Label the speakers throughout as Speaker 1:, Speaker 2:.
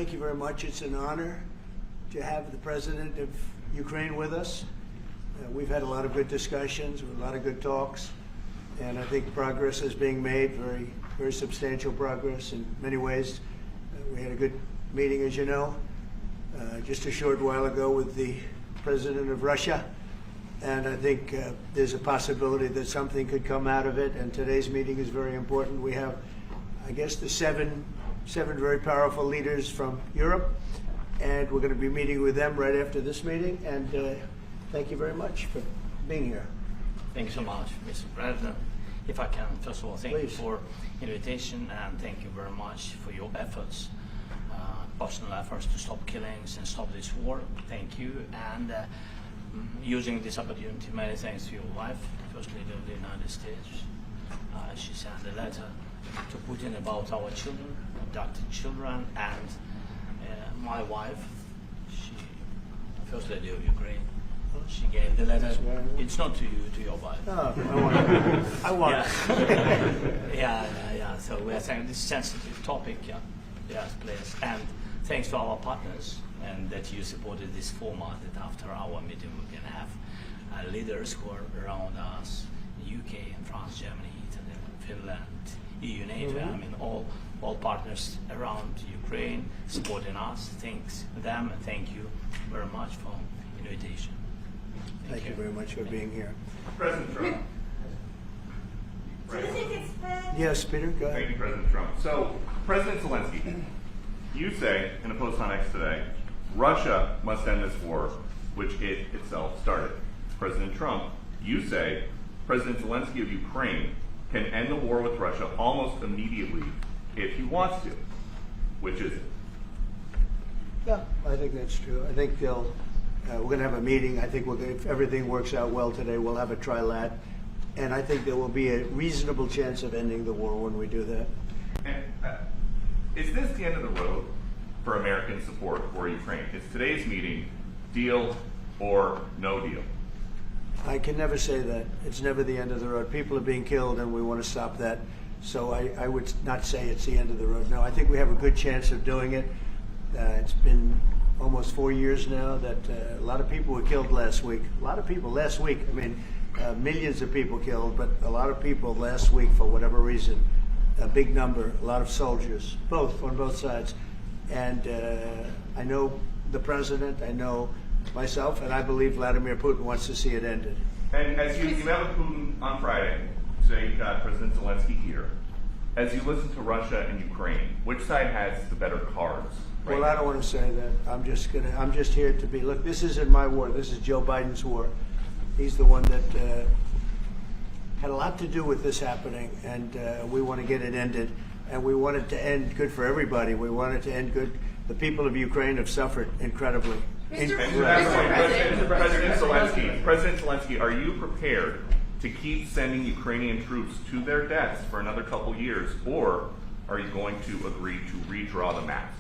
Speaker 1: thank you very much. It's an honor to have the President of Ukraine with us. We've had a lot of good discussions, a lot of good talks, and I think progress is being made, very substantial progress in many ways. We had a good meeting, as you know, just a short while ago with the President of Russia, and I think there's a possibility that something could come out of it, and today's meeting is very important. We have, I guess, the seven very powerful leaders from Europe, and we're going to be meeting with them right after this meeting, and thank you very much for being here.
Speaker 2: Thank you so much, Mr. President. If I can, first of all, thank you for invitation, and thank you very much for your efforts, personal efforts to stop killings and stop this war. Thank you, and using this opportunity, many thanks to your wife, First Lady of the United States. She sent a letter to Putin about our children, abducted children, and my wife, she, First Lady of Ukraine, she gave the letter. It's not to you, to your wife.
Speaker 1: Oh, I want it.
Speaker 2: Yeah. So we are saying this sensitive topic, yes, please. And thanks to our partners, and that you supported this format, that after our meeting we can have leaders who are around us, UK and France, Germany, Italy, Finland, EU, NATO, I mean all partners around Ukraine supporting us. Thanks them, and thank you very much for invitation.
Speaker 1: Thank you very much for being here.
Speaker 3: President Trump.
Speaker 4: Do you think it's fair?
Speaker 1: Yes, Peter, go ahead.
Speaker 3: Thank you, President Trump. So, President Zelensky, you say in a post on X today, Russia must end this war, which it itself started. President Trump, you say President Zelensky of Ukraine can end the war with Russia almost immediately if he wants to. Which is it?
Speaker 1: Yeah, I think that's true. I think we're going to have a meeting. I think if everything works out well today, we'll have a trilat. And I think there will be a reasonable chance of ending the war when we do that.
Speaker 3: And is this the end of the road for American support for Ukraine? Is today's meeting deal or no deal?
Speaker 1: I can never say that. It's never the end of the road. People are being killed, and we want to stop that. So I would not say it's the end of the road. No, I think we have a good chance of doing it. It's been almost 4 years now that a lot of people were killed last week. A lot of people last week. I mean, millions of people killed, but a lot of people last week for whatever reason. A big number, a lot of soldiers, on both sides. And I know the president, I know myself, and I believe Vladimir Putin wants to see it ended.
Speaker 3: And as you met with Putin on Friday, today you got President Zelensky here. As you listen to Russia and Ukraine, which side has the better cards? Right
Speaker 1: Well,
Speaker 3: now?
Speaker 1: I don't want to say that. I'm just here to be. Look, this isn't my war. This is Joe Biden's war. He's the one that had a lot to do with this happening, and we want to get it ended. And we want it to end good for everybody. We want it to end good. The people of Ukraine have suffered incredibly.
Speaker 3: President Zelensky, are you prepared to keep sending Ukrainian troops to their deaths for another couple years, or are you going to agree to redraw the maps?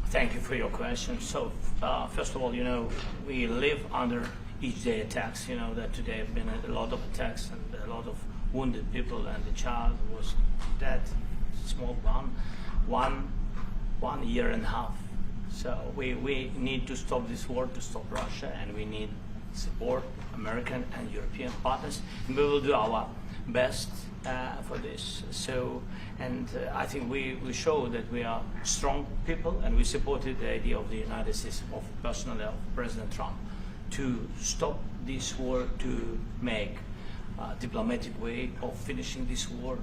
Speaker 2: Thank you for your question. So, first of all, we live under each day attacks. That today have been a lot of attacks and a lot of wounded people, and the child was dead, small one year and a half. So we need to stop this war, to stop Russia, and we need support American and European partners, and we will do our best for this. So, and I think we show that we are strong people, and we supported the idea of the United States, of personally of President Trump, to stop this war, to make a diplomatic way of finishing this war,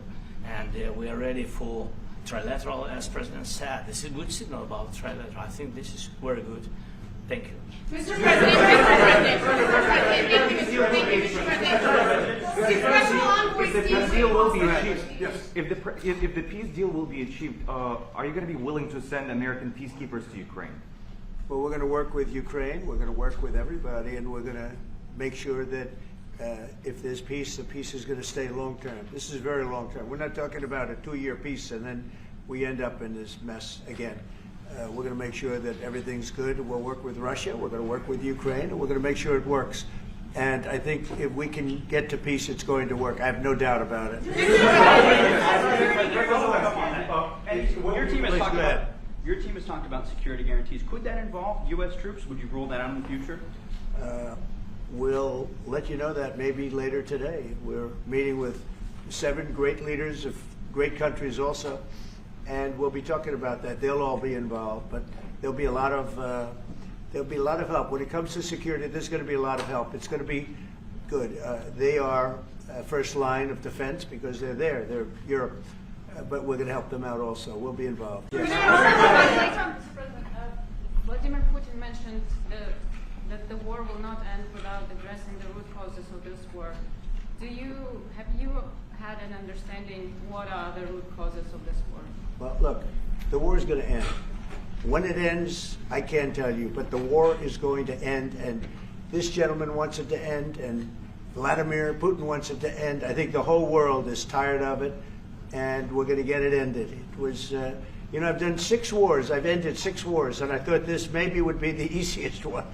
Speaker 2: and we are ready for trilateral, as President said. This is a good signal about trilateral. I think this is very good. Thank you.
Speaker 4: Mr. President,
Speaker 5: if the peace deal will be achieved, are you going to be willing to send American peacekeepers to Ukraine?
Speaker 1: Well, we're going to work with Ukraine. We're going to work with everybody, and we're going to make sure that if there's peace, the peace is going to stay long term. This is very long term. We're not talking about a 2-year peace and then we end up in this mess again. We're going to make sure that everything's good. We'll work with Russia. We're going to work with Ukraine, and we're going to make sure it works. And I think if we can get to peace, it's going to work. I have no doubt about it.
Speaker 5: Your team is talking about
Speaker 6: Your team has talked about security guarantees. Could that involve U.S. troops? Would you rule that out in the future?
Speaker 1: We'll let you know that maybe later today. We're meeting with 7 great leaders of great countries also, and we'll be talking about that. They'll all be involved, but there'll be a lot of help when it comes to security. There's going to be a lot of help. It's going to be good. They are first line of defense because they're there. They're Europe, but we're going to help them out also. We'll be involved. Yes.
Speaker 7: Mr. President, Vladimir Putin mentioned that the war will not end without addressing the root causes of this war. Have you had an understanding what are the root causes of this war?
Speaker 1: Well, look, the war is going to end. When it ends, I can't tell you, but the war is going to end, and this gentleman wants it to end, and Vladimir Putin wants it to end. I think the whole world is tired of it, and we're going to get it ended. It was, I've done 6 wars. I've ended 6 wars, and I thought this maybe would be the easiest one,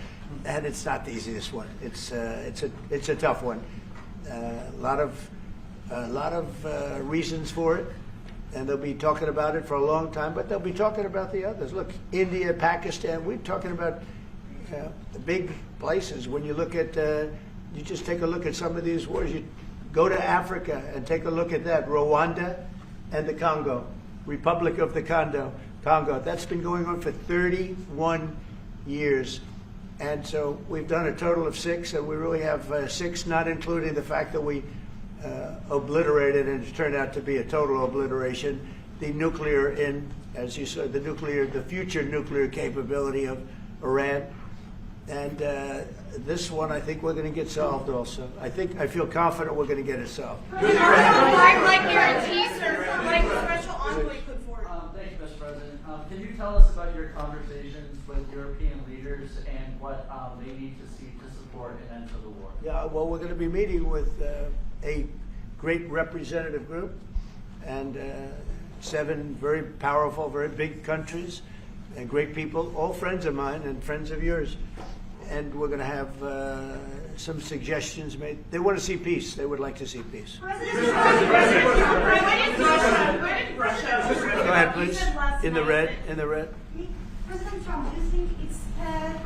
Speaker 1: and it's not the easiest one. It's a tough one. A lot of reasons for it, and they'll be talking about it for a long time, but they'll be talking about the others. Look, India, Pakistan, we're talking about the big places. When you look at, you just take a look at some of these wars. You go to Africa and take a look at that. Rwanda and the Congo, Republic of the Congo. That's been going on for 31 years. And so we've done a total of 6, and we really have 6, not including the fact that we obliterated, and it turned out to be a total obliteration, the nuclear, as you said, the future nuclear capability of Iran. And this one, I think we're going to get solved also. I feel confident we're going to get it solved.
Speaker 4: Like guarantees or like the special envoy put forward.
Speaker 8: Thanks, Mr. President. Can you tell us about your conversations with European leaders and what they need to see to support an end to the war?
Speaker 1: Yeah, well, we're going to be meeting with a great representative group and 7 very powerful, very big countries and great people, all friends of mine and friends of yours. And we're going to have some suggestions made. They want to see peace. They would like to see peace. Go ahead, please. In the red.
Speaker 4: President Trump, do you think it's fair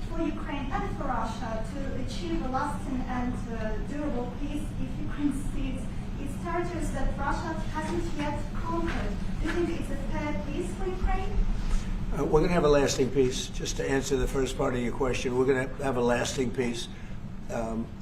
Speaker 4: for Ukraine and for Russia to achieve a lasting and durable peace if Ukraine cedes its territories that Russia hasn't yet conquered? Do you think it's a fair peace for Ukraine?
Speaker 1: We're going to have a lasting peace. Just to answer the first part of your question, we're going to have a lasting peace.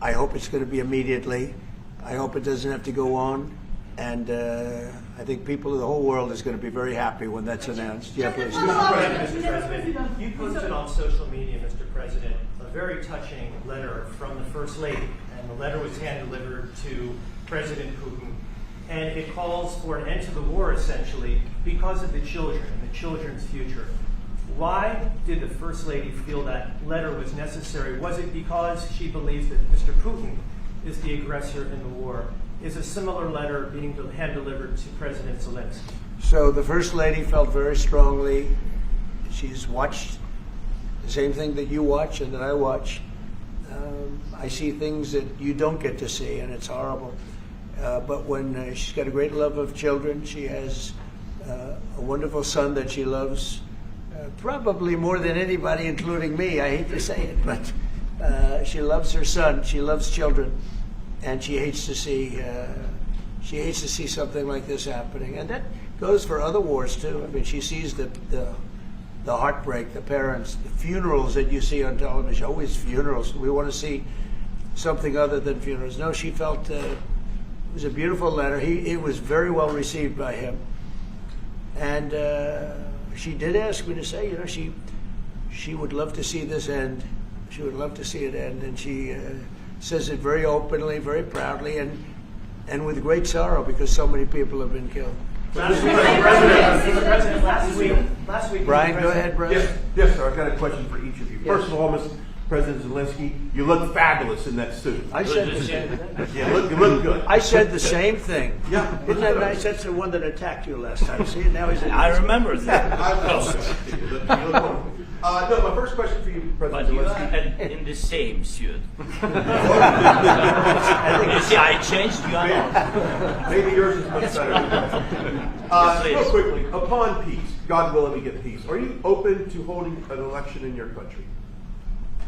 Speaker 1: I hope it's going to be immediately. I hope it doesn't have to go on. And I think people of the whole world is going to be very happy when that's announced. Yeah, please.
Speaker 9: Mr. President, you posted on social media, Mr. President, a very touching letter from the First Lady. And the letter was hand-delivered to President Putin. And it calls for an end to the war, essentially, because of the children and the children's future. Why did the First Lady feel that letter was necessary? Was it because she believes that Mr. Putin is the aggressor in the war? Is a similar letter being hand-delivered to President Zelensky?
Speaker 1: So the First Lady felt very strongly. She's watched the same thing that you watch and that I watch. I see things that you don't get to see, and it's horrible. But when she's got a great love of children, she has a wonderful son that she loves, probably more than anybody, including me. I hate to say it, but she loves her son. She loves children, and she hates to see something like this happening. And that goes for other wars too. I mean, she sees the heartbreak, the parents, the funerals that you see on television. Always funerals. We want to see something other than funerals. No, she felt. It was a beautiful letter. It was very well received by him. And she did ask me to say, she would love to see this end. She would love to see it end. And she says it very openly, very proudly, and with great sorrow because so many people have been killed.
Speaker 9: Last week,
Speaker 1: Brian, go ahead, Brian.
Speaker 10: Yes, sir. I've got a question for each of you. First of all, Mr. President Zelensky, you look fabulous in that suit.
Speaker 1: I said the same thing.
Speaker 10: Yeah, you look good.
Speaker 1: I said the same thing.
Speaker 10: Yeah.
Speaker 1: Isn't that nice? That's the one that attacked you last time. See, now he's.
Speaker 2: I remember that.
Speaker 10: You look wonderful. No, my first question for you,
Speaker 2: But
Speaker 10: President
Speaker 2: you
Speaker 10: Zelensky.
Speaker 2: are in the same suit. You see, I changed, you are not.
Speaker 10: Maybe yours is much better.
Speaker 2: Yes,
Speaker 10: Real
Speaker 2: please.
Speaker 10: quickly, upon peace, God willing we get peace, are you open to holding an election in your country?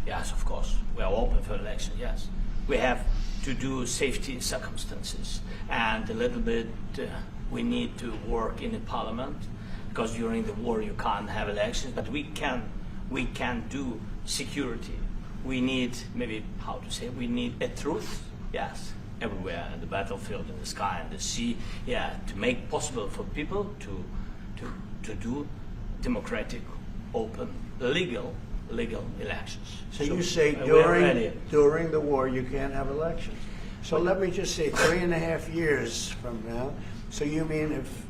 Speaker 2: Yes, of course. We are open for election, yes. We have to do safety circumstances. And a little bit, we need to work in the parliament, because during the war you can't have elections, but we can do security. We need, maybe, how to say, we need a truth, yes, everywhere, in the battlefield, in the sky, in the sea, yeah, to make possible for people to do democratic, open, legal elections.
Speaker 1: So you say
Speaker 2: we're ready.
Speaker 1: during the war you can't have elections. So let me just say 3.5 years from now. So you mean if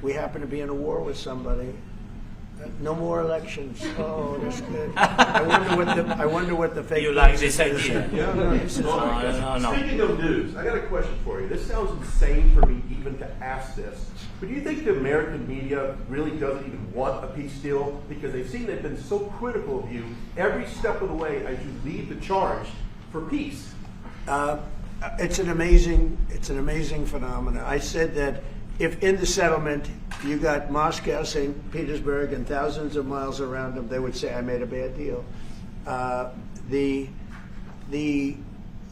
Speaker 1: we happen to be in a war with somebody, no more elections? Oh, that's good. I wonder what the fake
Speaker 2: You like
Speaker 1: news
Speaker 2: this
Speaker 1: is.
Speaker 2: idea?
Speaker 1: No, this is
Speaker 2: No.
Speaker 10: Speaking of news, I got a question for you. This sounds insane for me even to ask this. But do you think the American media really doesn't even want a peace deal? Because they've been so critical of you every step of the way as you lead the charge for peace.
Speaker 1: It's an amazing phenomenon. I said that if in the settlement you got Moscow, St. Petersburg, and thousands of miles around them, they would say I made a bad deal. The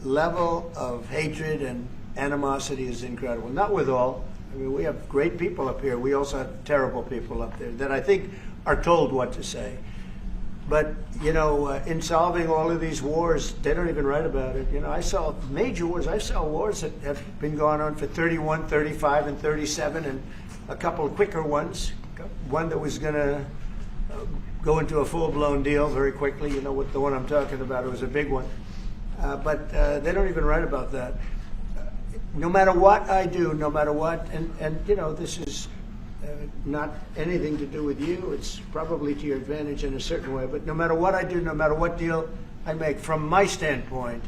Speaker 1: level of hatred and animosity is incredible. Not with all. I mean, we have great people up here. We also have terrible people up there that I think are told what to say. But, you know, in solving all of these wars, they don't even write about it. You know, I saw major wars. I saw wars that have been going on for 31, 35, and 37, and a couple of quicker ones. One that was going to go into a full-blown deal very quickly. You know what the one I'm talking about. It was a big one. But they don't even write about that. No matter what I do, no matter what, and you know, this is not anything to do with you. It's probably to your advantage in a certain way. But no matter what I do, no matter what deal I make, from my standpoint,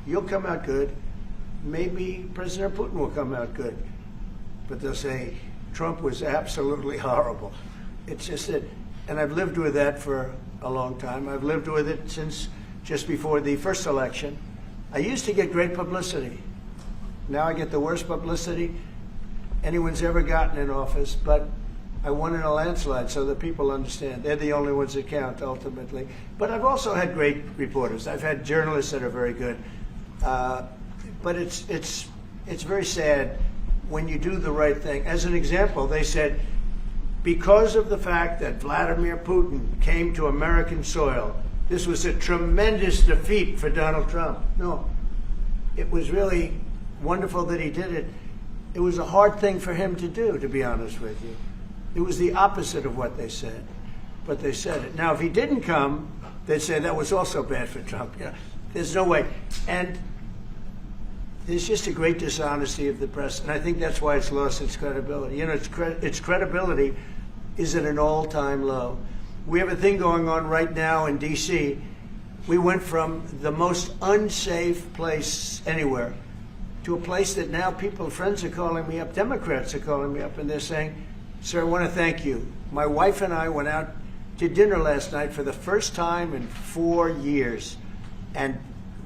Speaker 1: you'll come out good. Maybe President Putin will come out good. But they'll say, Trump was absolutely horrible. It's just that, and I've lived with that for a long time. I've lived with it since just before the first election. I used to get great publicity. Now I get the worst publicity anyone's ever gotten in office, but I won in a landslide, so that people understand. They're the only ones that count, ultimately. But I've also had great reporters. I've had journalists that are very good. But it's very sad when you do the right thing. As an example, they said, because of the fact that Vladimir Putin came to American soil, this was a tremendous defeat for Donald Trump. No, it was really wonderful that he did it. It was a hard thing for him to do, to be honest with you. It was the opposite of what they said, but they said it. Now, if he didn't come, they'd say that was also bad for Trump. You know, there's no way. And there's just a great dishonesty of the press, and I think that's why it's lost its credibility. You know, its credibility is at an all-time low. We have a thing going on right now in D.C. We went from the most unsafe place anywhere to a place that now friends are calling me up, Democrats are calling me up, and they're saying, sir, I want to thank you. My wife and I went out to dinner last night for the first time in 4 years, and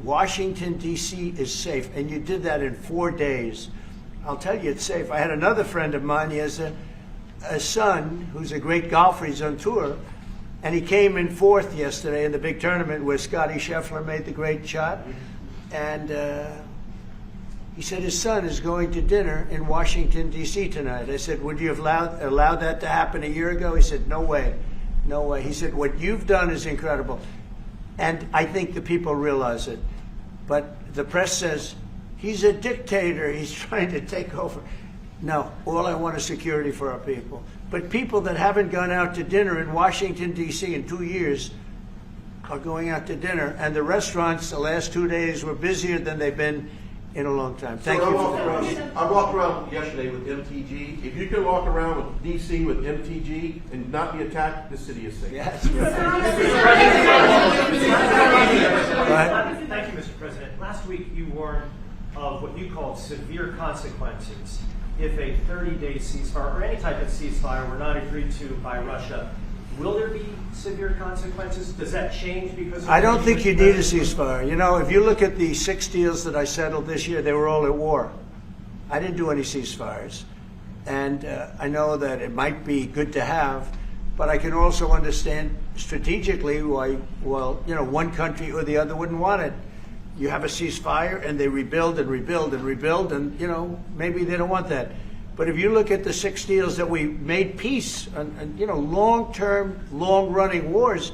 Speaker 1: Washington, D.C. is safe, and you did that in 4 days. I'll tell you, it's safe. I had another friend of mine, he has a son who's a great golfer, he's on tour, and he came in fourth yesterday in the big tournament where Scotty Scheffler made the great shot, and he said his son is going to dinner in Washington, D.C. tonight. I said, would you have allowed that to happen a year ago? He said, no way, no way. He said, what you've done is incredible. And I think the people realize it. But the press says, he's a dictator, he's trying to take over. No, all I want is security for our people. But people that haven't gone out to dinner in Washington, D.C. in 2 years are going out to dinner. And the restaurants the last 2 days were busier than they've been in a long time. Thank you.
Speaker 10: I walked around yesterday with MTG. If you can walk around with DC with MTG and not be attacked, the city is safe.
Speaker 1: Yes.
Speaker 9: Thank you, Mr. President. Last week you warned of what you called severe consequences if a 30-day ceasefire or any type of ceasefire were not agreed to by Russia Will there be severe consequences? Does that change because of
Speaker 1: I don't think you need a
Speaker 9: President-
Speaker 1: ceasefire. You know, if you look at the 6 deals that I settled this year, they were all at war. I didn't do any ceasefires. And I know that it might be good to have, but I can also understand strategically why, well, you know, one country or the other wouldn't want it. You have a ceasefire and they rebuild and rebuild and rebuild, and, you know, maybe they don't want that. But if you look at the 6 deals that we made peace and you know, long-term, long-running wars,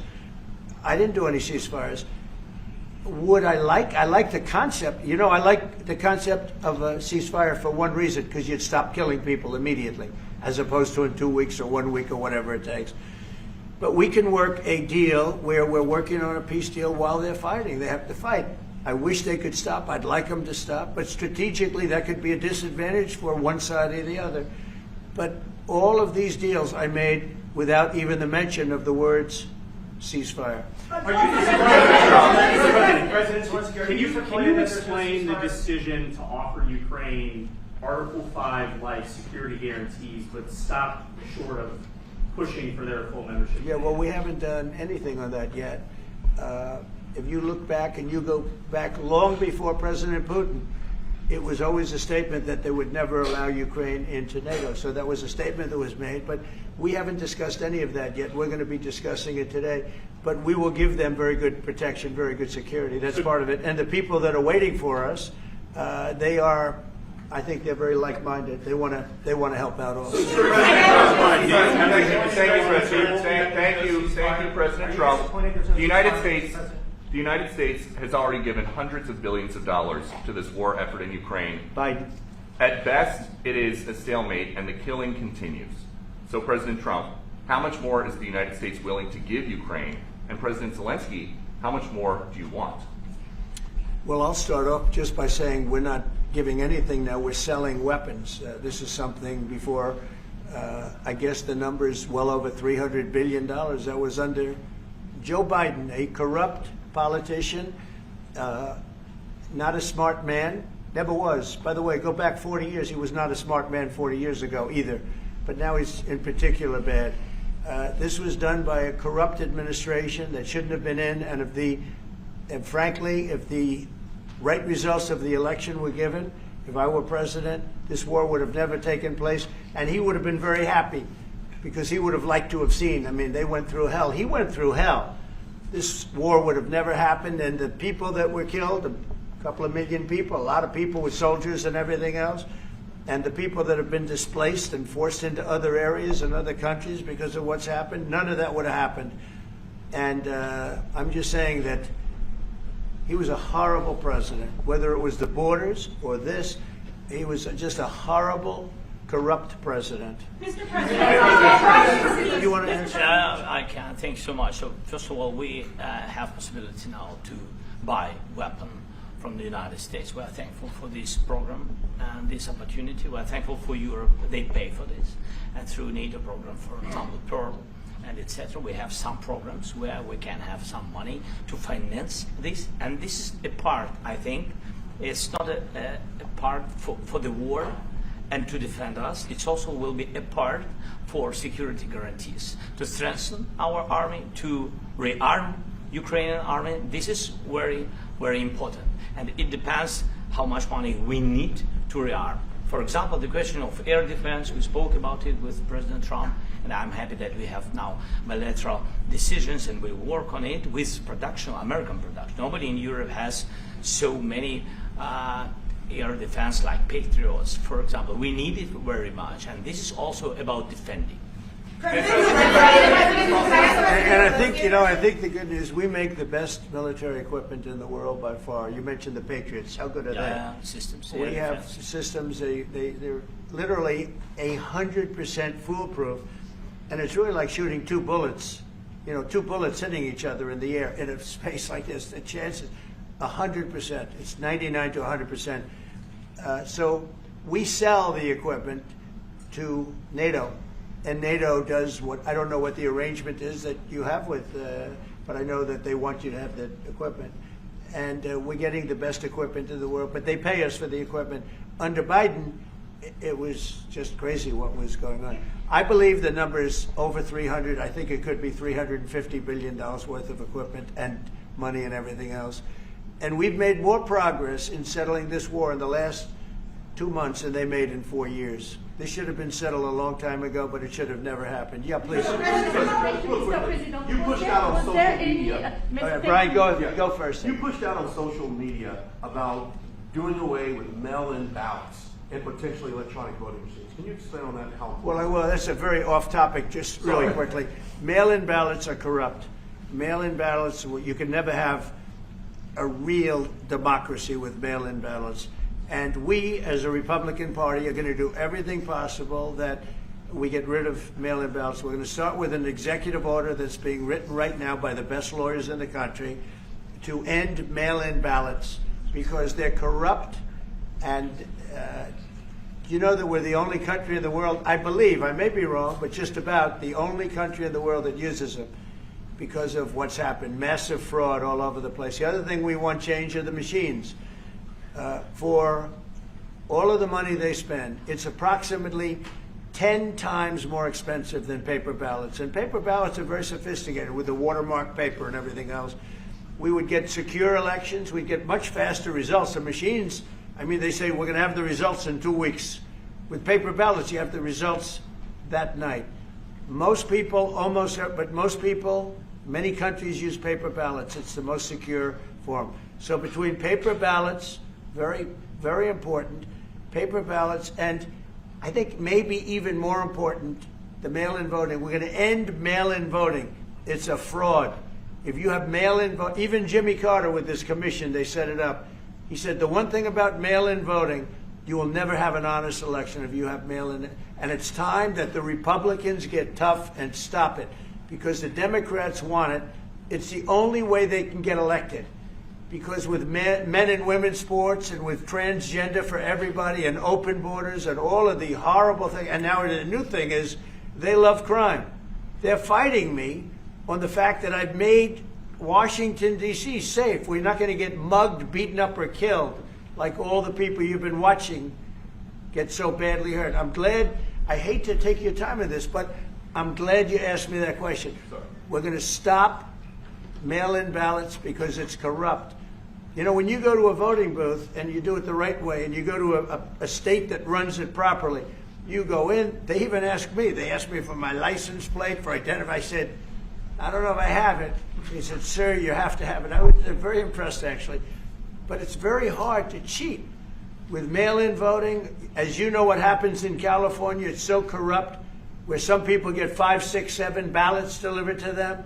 Speaker 1: I didn't do any ceasefires. Would I like the concept. You know, I like the concept of a ceasefire for one reason, because you'd stop killing people immediately, as opposed to in 2 weeks or 1 week or whatever it takes. But we can work a deal where we're working on a peace deal while they're fighting. They have to fight. I wish they could stop. I'd like them to stop. But strategically, that could be a disadvantage for one side or the other. But all of these deals I made without even the mention of the words ceasefire.
Speaker 9: President Zelensky,
Speaker 11: Can you explain the decision to offer Ukraine Article 5 like security guarantees, but stop short of pushing for their full membership?
Speaker 1: Yeah, well, we haven't done anything on that yet. If you look back and you go back long before President Putin, it was always a statement that they would never allow Ukraine into NATO. So that was a statement that was made, but we haven't discussed any of that yet. We're going to be discussing it today, but we will give them very good protection, very good security. That's part of it. And the people that are waiting for us, they are, I think they're very like-minded. They want to help out also.
Speaker 3: Thank you, President Trump. The United States has already given hundreds of billions of dollars to this war effort in Ukraine.
Speaker 1: Biden.
Speaker 3: At best, it is a stalemate, and the killing continues. So, President Trump, how much more is the United States willing to give Ukraine? And President Zelensky, how much more do you want?
Speaker 1: Well, I'll start off just by saying we're not giving anything now. We're selling weapons. This is something before, I guess the number is well over $300 billion. That was under Joe Biden, a corrupt politician, not a smart man, never was. By the way, go back 40 years, he was not a smart man 40 years ago either, but now he's in particular bad. This was done by a corrupt administration that shouldn't have been in, and frankly, if the right results of the election were given, if I were president, this war would have never taken place, and he would have been very happy, because he would have liked to have seen, I mean, they went through hell. He went through hell. This war would have never happened, and the people that were killed, a couple of million people, a lot of people with soldiers and everything else, and the people that have been displaced and forced into other areas and other countries because of what's happened, none of that would have happened. And I'm just saying that he was a horrible president, whether it was the borders or this, he was just a horrible, corrupt president.
Speaker 4: Mr. President,
Speaker 1: You want to answer?
Speaker 2: I can. Thank you so much. So first of all, we have possibility now to buy weapon from the United States. We are thankful for this program and this opportunity. We are thankful for Europe. They pay for this. And through NATO program, for example, Pearl and etc., we have some programs where we can have some money to finance this. And this is a part, I think, it's not a part for the war and to defend us. It also will be a part for security guarantees, to strengthen our army, to rearm Ukrainian army. This is very, very important. And it depends how much money we need to rearm. For example, the question of air defense, we spoke about it with President Trump, and I'm happy that we have now bilateral decisions and we work on it with production, American production. Nobody in Europe has so many air defense like Patriots, for example. We need it very much, and this is also about defending.
Speaker 1: And I think, I think the good news, we make the best military equipment in the world by far. You mentioned the Patriots. How good are they?
Speaker 2: Systems.
Speaker 1: We have systems, they're literally 100% foolproof. And it's really like shooting 2 bullets, 2 bullets hitting each other in the air in a space like this. The chances, 100%. It's 99 to 100%. So we sell the equipment to NATO. And NATO does what, I don't know what the arrangement is that you have with, but I know that they want you to have the equipment. And we're getting the best equipment in the world, but they pay us for the equipment. Under Biden, it was just crazy what was going on. I believe the number is over 300. I think it could be $350 billion worth of equipment and money and everything else. And we've made more progress in settling this war in the last 2 months than they made in 4 years. This should have been settled a long time ago, but it should have never happened. Yeah, please.
Speaker 10: You pushed out on social media.
Speaker 1: All right, Brian, go first.
Speaker 10: You pushed out on social media about doing away with mail-in ballots and potentially electronic voting machines. Can you explain on that? How?
Speaker 1: Well, that's a very off-topic. Just really quickly, mail-in ballots are corrupt. Mail-in ballots, you can never have a real democracy with mail-in ballots. And we, as a Republican Party, are going to do everything possible that we get rid of mail-in ballots. We're going to start with an executive order that's being written right now by the best lawyers in the country to end mail-in ballots because they're corrupt. And you know that we're the only country in the world, I believe, I may be wrong, but just about the only country in the world that uses them because of what's happened. Massive fraud all over the place. The other thing we want change are the machines. For all of the money they spend, it's approximately 10 times more expensive than paper ballots. And paper ballots are very sophisticated with the watermark paper and everything else. We would get secure elections. We'd get much faster results. The machines, I mean, they say we're going to have the results in 2 weeks. With paper ballots, you have the results that night. Most people, many countries use paper ballots. It's the most secure form. So between paper ballots, very, very important, paper ballots, and I think maybe even more important, the mail-in voting. We're going to end mail-in voting. It's a fraud. If you have mail-in vote, even Jimmy Carter with this commission, they set it up. He said the one thing about mail-in voting, you will never have an honest election if you have mail-in. And it's time that the Republicans get tough and stop it because the Democrats want it. It's the only way they can get elected. Because with men and women's sports and with transgender for everybody and open borders and all of the horrible things, and now the new thing is they love crime. They're fighting me on the fact that I've made Washington, D.C. safe. We're not going to get mugged, beaten up, or killed like all the people you've been watching get so badly hurt. I'm glad, I hate to take your time on this, but I'm glad you asked me that question. We're going to stop mail-in ballots because it's corrupt. You know, when you go to a voting booth and you do it the right way and you go to a state that runs it properly, you go in, they even ask me, they asked me for my license plate, for identity. I said, I don't know if I have it. He said, sir, you have to have it. I was very impressed, actually. But it's very hard to cheat with mail-in voting. As you know what happens in California, it's so corrupt, where some people get 5, 6, 7 ballots delivered to them.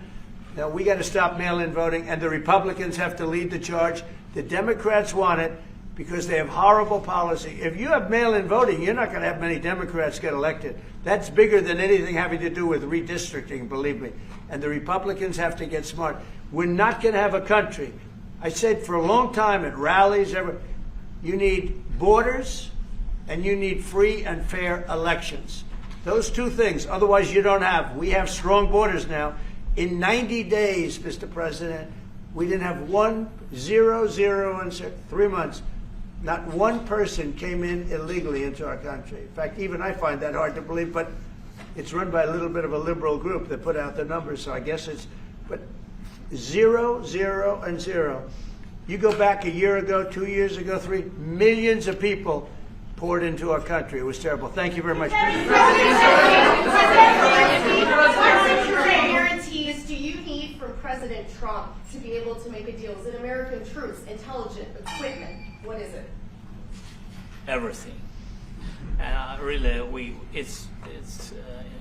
Speaker 1: Now, we got to stop mail-in voting, and the Republicans have to lead the charge. The Democrats want it because they have horrible policy. If you have mail-in voting, you're not going to have many Democrats get elected. That's bigger than anything having to do with redistricting, believe me. And the Republicans have to get smart. We're not going to have a country. I said for a long time at rallies, you need borders and you need free and fair elections. Those two things. Otherwise, you don't have. We have strong borders now. In 90 days, Mr. President, we didn't have 0 in 3 months. Not one person came in illegally into our country. In fact, even I find that hard to believe, but it's run by a little bit of a liberal group that put out the numbers, so I guess it's, but 0, 0, and 0. You go back a year ago, 2 years ago, 3, millions of people poured into our country. It was terrible. Thank you very much.
Speaker 12: Guarantees do you need from President Trump to be able to make a deal? Is it American troops, intelligence, equipment? What is it?
Speaker 2: Everything. And really, it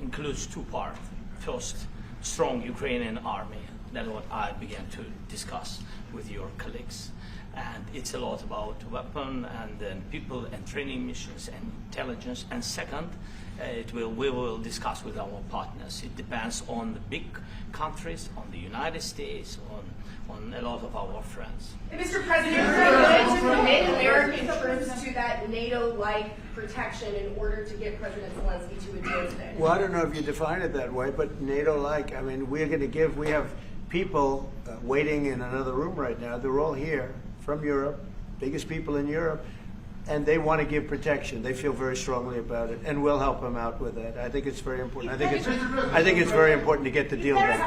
Speaker 2: includes 2 parts. First, strong Ukrainian army. That's what I began to discuss with your colleagues. And it's a lot about weapon and then people and training missions and intelligence. And second, we will discuss with our partners. It depends on the big countries, on the United States, on a lot of our friends.
Speaker 12: And Mr. President, are you willing to commit American troops to that NATO-like protection in order to get President Zelensky to a deal today?
Speaker 1: Well, I don't know if you define it that way, but NATO-like, I mean, we have people waiting in another room right now. They're all here from Europe, biggest people in Europe. and they want to give protection. They feel very strongly about it, and we'll help them out with that. I think it's very important. I think it's very important to get the deal done.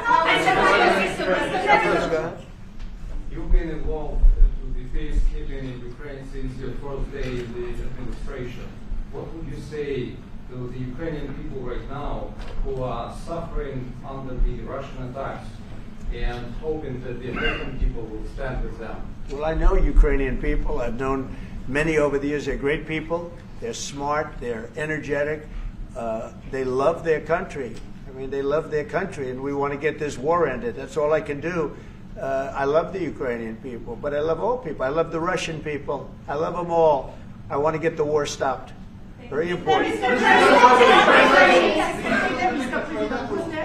Speaker 13: You've been involved to the peacekeeping in Ukraine since your first day in the administration. What would you say to the Ukrainian people right now who are suffering under the Russian attacks and hoping that the American people will stand with them?
Speaker 1: Well, I know Ukrainian people. I've known many over the years. They're great people. They're smart. They're energetic. They love their country. I mean, they love their country, and we want to get this war ended. That's all I can do. I love the Ukrainian people, but I love all people. I love the Russian people. I love them all. I want to get the war stopped. Very important.
Speaker 14: Was there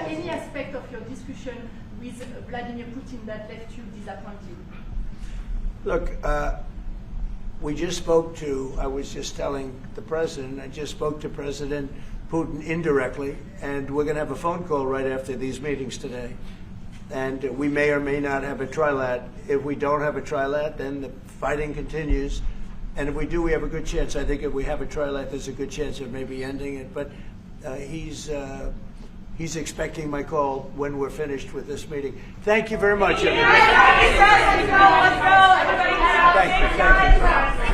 Speaker 14: any aspect of your discussion with Vladimir Putin that left you disappointed?
Speaker 1: Look, we just spoke to, I was just telling the president, I just spoke to President Putin indirectly, and we're going to have a phone call right after these meetings today. And we may or may not have a trilat. If we don't have a trilat, then the fighting continues. And if we do, we have a good chance. I think if we have a trilat, there's a good chance of maybe ending it. But he's expecting my call when we're finished with this meeting. Thank you very much, everybody.
Speaker 14: Let's go.
Speaker 1: Thank you.